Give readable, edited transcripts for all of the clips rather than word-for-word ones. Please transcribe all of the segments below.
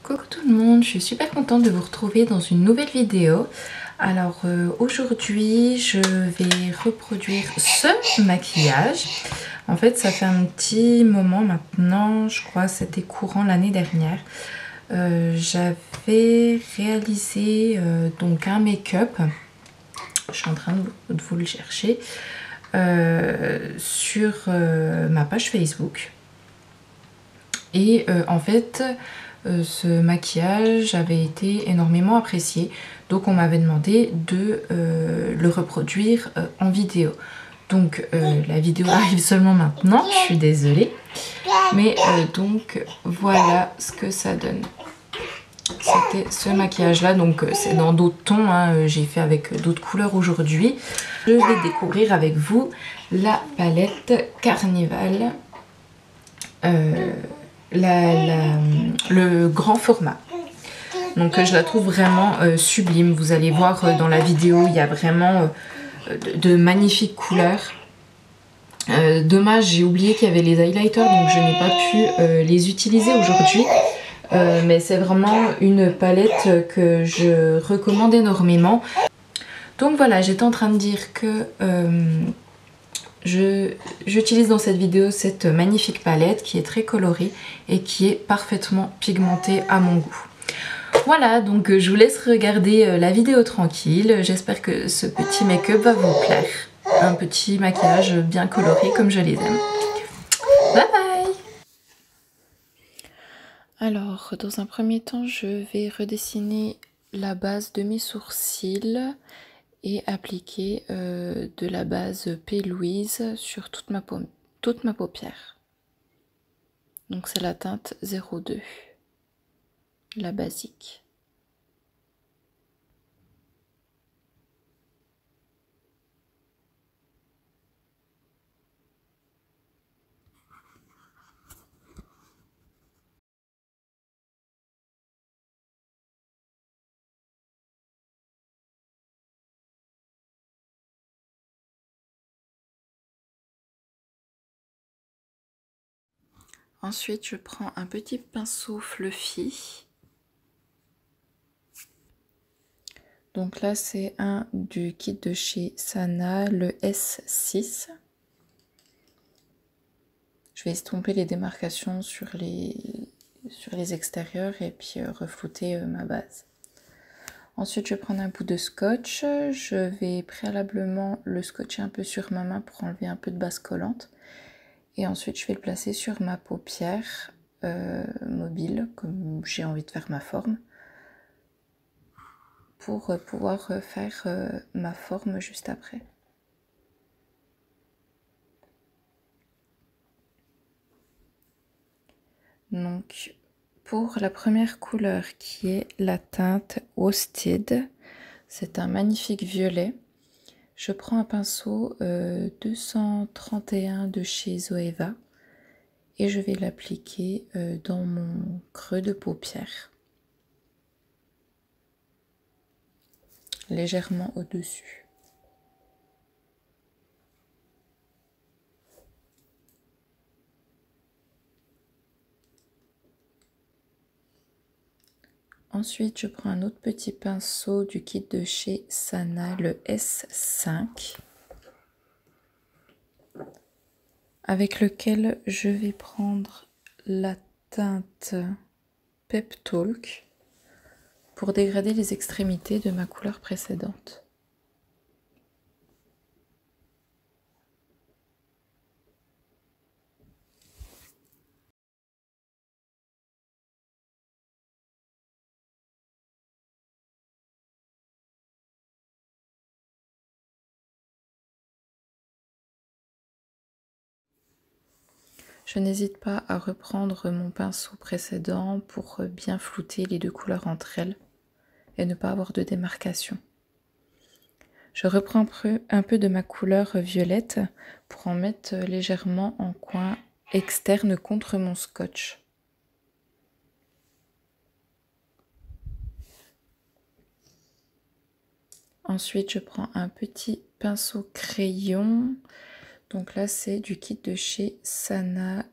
Coucou tout le monde, je suis super contente de vous retrouver dans une nouvelle vidéo. Alors aujourd'hui je vais reproduire ce maquillage. En fait ça fait un petit moment maintenant, je crois que c'était courant l'année dernière. J'avais réalisé donc un make-up, je suis en train de vous le chercher, sur ma page Facebook. Et en fait ce maquillage avait été énormément apprécié, donc on m'avait demandé de le reproduire en vidéo. Donc la vidéo arrive seulement maintenant, je suis désolée, mais donc voilà ce que ça donne. C'était ce maquillage là, donc c'est dans d'autres tons, hein, j'ai fait avec d'autres couleurs aujourd'hui. Je vais découvrir avec vous la palette Carnival, le grand format. Donc je la trouve vraiment sublime. Vous allez voir dans la vidéo, il y a vraiment de magnifiques couleurs. Dommage, j'ai oublié qu'il y avait les highlighters, donc je n'ai pas pu les utiliser aujourd'hui. Mais c'est vraiment une palette que je recommande énormément. Donc voilà, j'étais en train de dire que j'utilise dans cette vidéo cette magnifique palette qui est très colorée et qui est parfaitement pigmentée à mon goût. Voilà, donc je vous laisse regarder la vidéo tranquille. J'espère que ce petit make-up va vous plaire. Un petit maquillage bien coloré comme je les aime. Bye bye! Alors, dans un premier temps, je vais redessiner la base de mes sourcils et appliquer de la base P. Louise sur toute ma paupière. Donc c'est la teinte 02, la basique. Ensuite, je prends un petit pinceau fluffy. Donc là, c'est un du kit de chez Sana, le S6. Je vais estomper les démarcations sur les extérieurs et puis reflouter ma base. Ensuite, je vais prendre un bout de scotch. Je vais préalablement le scotcher un peu sur ma main pour enlever un peu de base collante. Et ensuite, je vais le placer sur ma paupière mobile, comme j'ai envie de faire ma forme, pour pouvoir faire ma forme juste après. Donc, pour la première couleur qui est la teinte Worsted, c'est un magnifique violet. Je prends un pinceau 231 de chez Zoeva et je vais l'appliquer dans mon creux de paupière, légèrement au-dessus. Ensuite, je prends un autre petit pinceau du kit de chez Sana, le S5, avec lequel je vais prendre la teinte Pep Talk pour dégrader les extrémités de ma couleur précédente. Je n'hésite pas à reprendre mon pinceau précédent pour bien flouter les deux couleurs entre elles et ne pas avoir de démarcation. Je reprends un peu de ma couleur violette pour en mettre légèrement en coin externe contre mon scotch. Ensuite, je prends un petit pinceau crayon. Donc là, c'est du kit de chez Sana,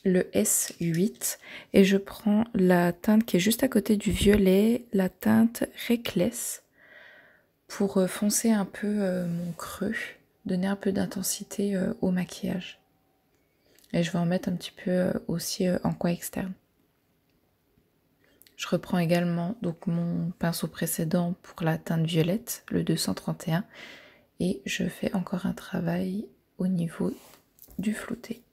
le S8 et je prends la teinte qui est juste à côté du violet, la teinte Reckless, pour foncer un peu mon creux, donner un peu d'intensité au maquillage. Et je vais en mettre un petit peu aussi en coin externe. Je reprends également donc mon pinceau précédent pour la teinte violette, le 231, et je fais encore un travail au niveau du flouté.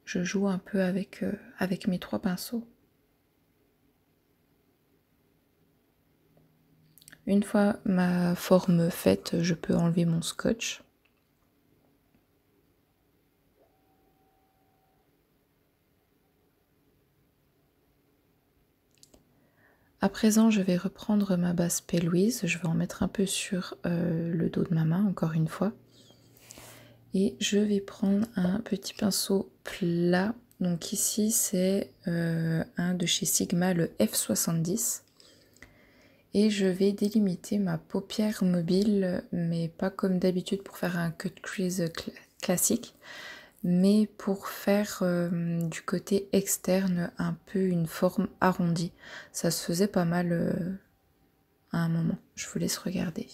Je joue un peu avec mes 3 pinceaux. Une fois ma forme faite, je peux enlever mon scotch. À présent, je vais reprendre ma base P. Louise. Je vais en mettre un peu sur le dos de ma main, encore une fois. Et je vais prendre un petit pinceau plat. Donc ici, c'est un de chez Sigma, le F70. Et je vais délimiter ma paupière mobile, mais pas comme d'habitude pour faire un cut crease classique, mais pour faire du côté externe un peu une forme arrondie. Ça se faisait pas mal à un moment. Je vous laisse regarder.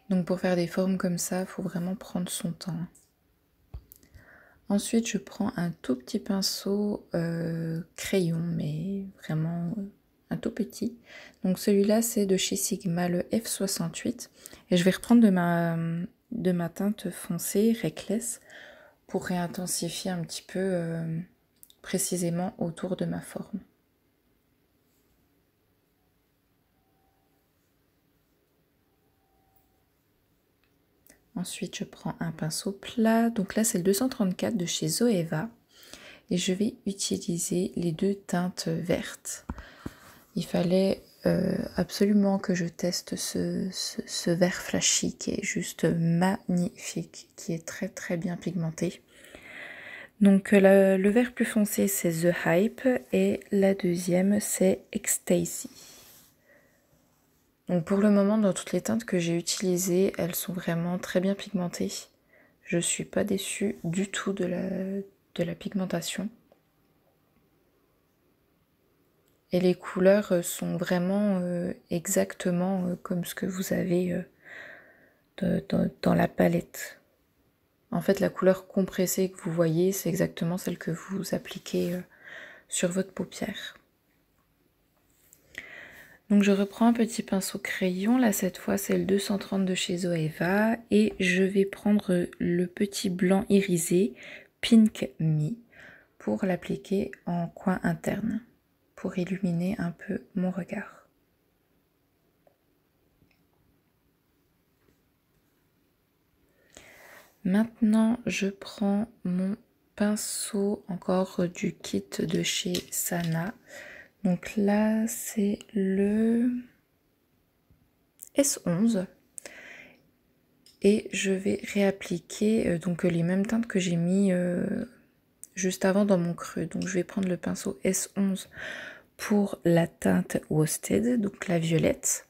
Donc pour faire des formes comme ça, il faut vraiment prendre son temps. Ensuite, je prends un tout petit pinceau crayon, mais vraiment un tout petit. Donc celui-là, c'est de chez Sigma, le F68. Et je vais reprendre de ma teinte foncée, Reckless, pour réintensifier un petit peu précisément autour de ma forme. Ensuite, je prends un pinceau plat. Donc là, c'est le 234 de chez Zoeva. Et je vais utiliser les 2 teintes vertes. Il fallait absolument que je teste ce vert flashy qui est juste magnifique, qui est très très bien pigmenté. Donc le vert plus foncé, c'est The Hype. Et la deuxième, c'est Ecstasy. Donc pour le moment, dans toutes les teintes que j'ai utilisées, elles sont vraiment très bien pigmentées. Je ne suis pas déçue du tout de la pigmentation. Et les couleurs sont vraiment exactement comme ce que vous avez dans la palette. En fait, la couleur compressée que vous voyez, c'est exactement celle que vous appliquez sur votre paupière. Donc je reprends un petit pinceau crayon, là cette fois c'est le 230 de chez Zoeva, et je vais prendre le petit blanc irisé Pink Me pour l'appliquer en coin interne, pour illuminer un peu mon regard. Maintenant je prends mon pinceau encore du kit de chez Sana. Donc là, c'est le S11. Et je vais réappliquer donc les mêmes teintes que j'ai mis juste avant dans mon creux. Donc je vais prendre le pinceau S11 pour la teinte Worsted, donc la violette.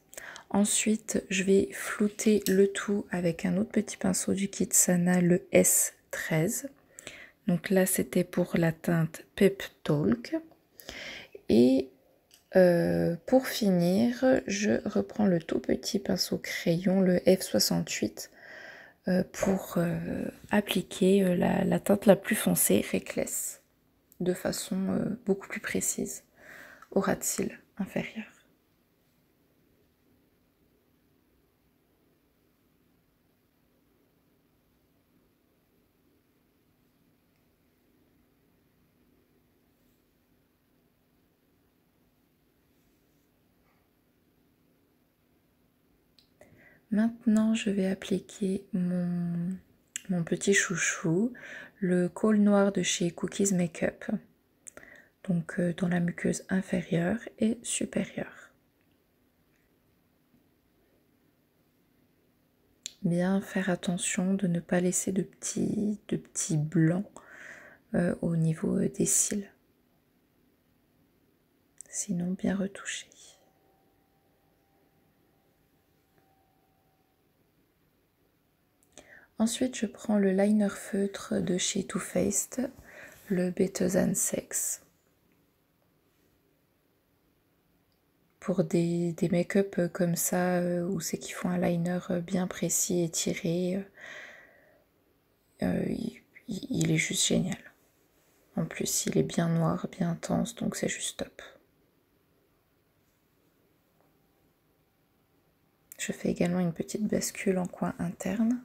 Ensuite, je vais flouter le tout avec un autre petit pinceau du kit Sana, le S13. Donc là, c'était pour la teinte Pep Talk. Et pour finir, je reprends le tout petit pinceau crayon, le F68, pour appliquer la teinte la plus foncée, Reckless, de façon beaucoup plus précise au ras de cils inférieur. Maintenant, je vais appliquer mon petit chouchou, le col noir de chez Cookies Makeup, donc dans la muqueuse inférieure et supérieure. bien faire attention de ne pas laisser de petits blancs au niveau des cils. Sinon bien retouché. Ensuite, je prends le liner feutre de chez Too Faced, le Better Than Sex. Pour des make-up comme ça, où c'est qu'ils font un liner bien précis et tiré, il est juste génial. En plus, il est bien noir, bien intense, donc c'est juste top. Je fais également une petite bascule en coin interne.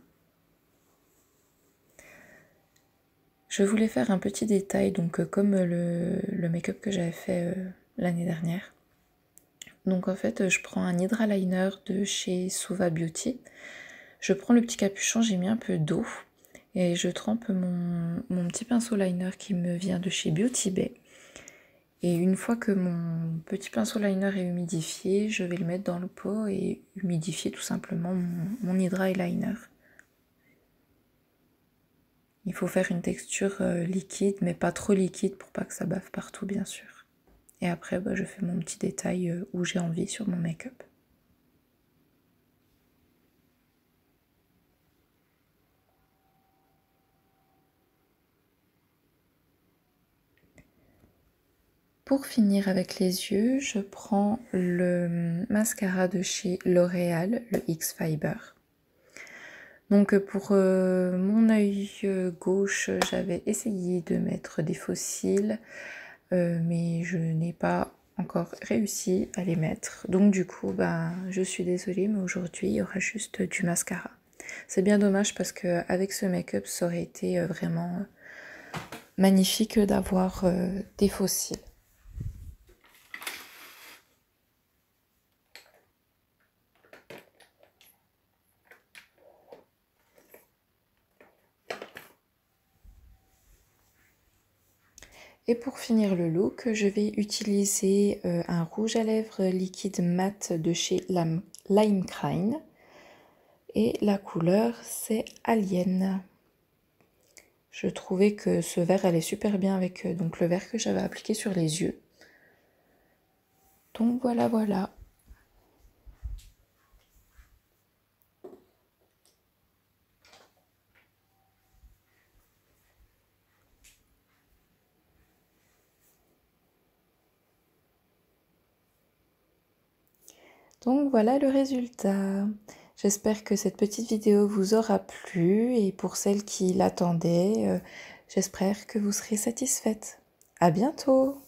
Je voulais faire un petit détail, donc comme le make-up que j'avais fait l'année dernière. Donc en fait, je prends un Hydra Liner de chez Suva Beauty. Je prends le petit capuchon, j'ai mis un peu d'eau et je trempe mon petit pinceau liner qui me vient de chez Beauty Bay. Et une fois que mon petit pinceau liner est humidifié, je vais le mettre dans le pot et humidifier tout simplement mon Hydra Eyeliner. Il faut faire une texture liquide, mais pas trop liquide pour pas que ça bave partout, bien sûr. Et après, je fais mon petit détail où j'ai envie sur mon make-up. Pour finir avec les yeux, je prends le mascara de chez L'Oréal, le X-Fiber. Donc pour mon œil gauche, j'avais essayé de mettre des faux cils, mais je n'ai pas encore réussi à les mettre. Donc du coup, je suis désolée, mais aujourd'hui, il y aura juste du mascara. C'est bien dommage parce qu'avec ce make-up, ça aurait été vraiment magnifique d'avoir des faux cils. Et pour finir le look, je vais utiliser un rouge à lèvres liquide mat de chez Lime Crime. Et la couleur, c'est Alien. Je trouvais que ce vert allait super bien avec donc le vert que j'avais appliqué sur les yeux. Donc voilà, voilà. Donc voilà le résultat. J'espère que cette petite vidéo vous aura plu et pour celles qui l'attendaient, j'espère que vous serez satisfaites. À bientôt!